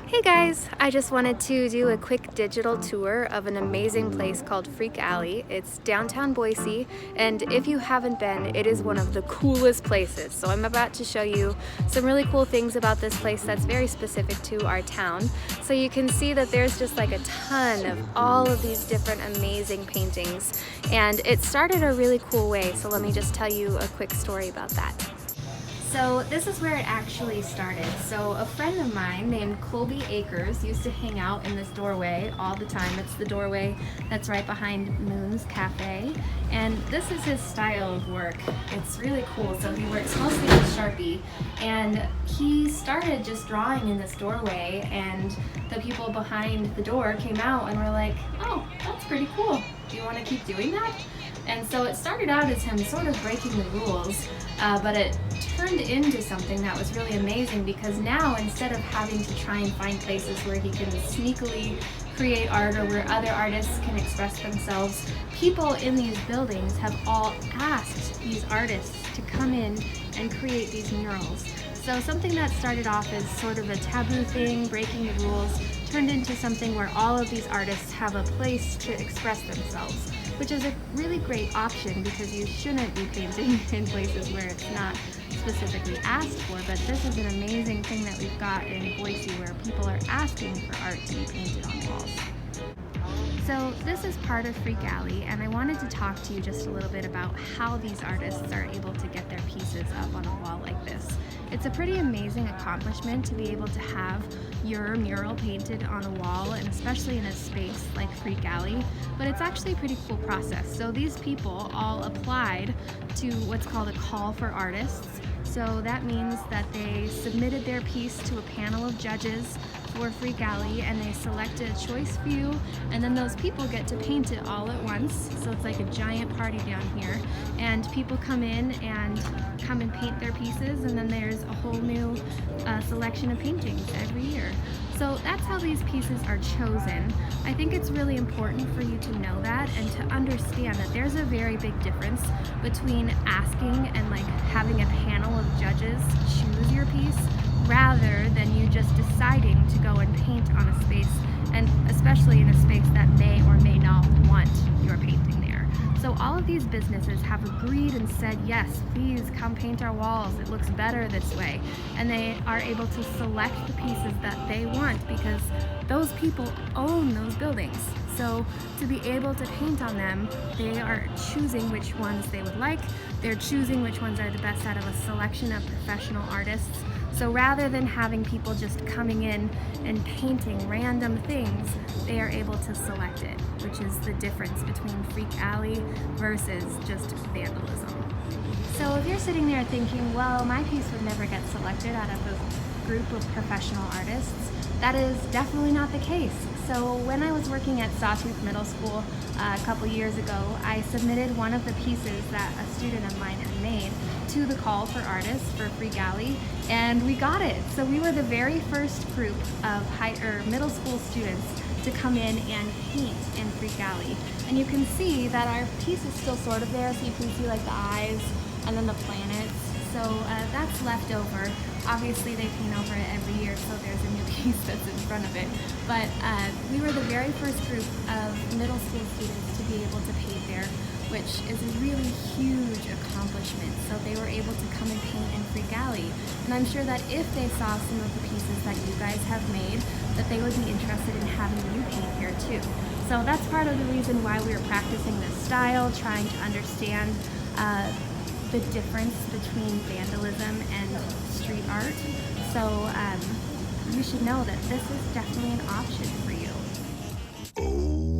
Hey guys, I just wanted to do a quick digital tour of an amazing place called Galley. It's downtown Boise, and if you haven't been, it is one of the coolest places. So I'm about to show you some really cool things about this place that's very specific to our town. So you can see that there's just like a ton of all of these different amazing paintings, and it started a really cool way. So let me just tell you a quick story about that. So this is where it actually started. So a friend of mine named Colby Akers used to hang out in this doorway all the time. It's the doorway that's right behind Moon's Cafe. And this is his style of work. It's really cool. So he works mostly with Sharpie. And he started just drawing in this doorway, and the people behind the door came out and were like, "Oh, that's pretty cool. Do you want to keep doing that?" And so it started out as him sort of breaking the rules, but it turned into something that was really amazing, because now instead of having to try and find places where he can sneakily create art or where other artists can express themselves, people in these buildings have all asked these artists to come in and create these murals. So something that started off as sort of a taboo thing, breaking the rules, turned into something where all of these artists have a place to express themselves, which is a really great option because you shouldn't be painting in places where it's not specifically asked for. But this is an amazing thing that we've got in Boise, where people are asking for art to be painted on walls. So this is part of Galley, and I wanted to talk to you just a little bit about how these artists are able to get their pieces up on a wall like this. It's a pretty amazing accomplishment to be able to have your mural painted on a wall, and especially in a space like Galley, but it's actually a pretty cool process. So these people all applied to what's called a call for artists. So that means that they submitted their piece to a panel of judges for Galley, and they select a choice few, and then those people get to paint it all at once. So it's like a giant party down here, and people come in and paint their pieces, and then there's a whole new selection of paintings every year. So that's how these pieces are chosen. I think it's really important for you to know that and to understand that there's a very big difference between asking and like having a panel of judges choose your piece, rather than you just deciding to go and paint on a space, and especially in a space that may or may not want your painting there. So all of these businesses have agreed and said, yes, please come paint our walls. It looks better this way. And they are able to select the pieces that they want because those people own those buildings. So to be able to paint on them, they are choosing which ones they would like. They're choosing which ones are the best out of a selection of professional artists. So rather than having people just coming in and painting random things, they are able to select it, which is the difference between Freak Alley versus just vandalism. So if you're sitting there thinking, well, my piece would never get selected out of a group of professional artists, that is definitely not the case. So when I was working at Sawtooth Middle School a couple years ago, I submitted one of the pieces that a student of mine had made to the call for artists for Galley, and we got it. So we were the very first group of middle school students to come in and paint in Galley. And you can see that our piece is still sort of there, so you can see like the eyes and then the planets. So that's left over. Obviously they paint over it every year, so there's a new piece that's in front of it. But we were the very first group of middle school students to be able to paint there, which is a really huge accomplishment. So they were able to come and paint in Galley. And I'm sure that if they saw some of the pieces that you guys have made, that they would be interested in having you paint here too. So that's part of the reason why we were practicing this style, trying to understand the difference between vandalism and street art. So you should know that this is definitely an option for you. Oh.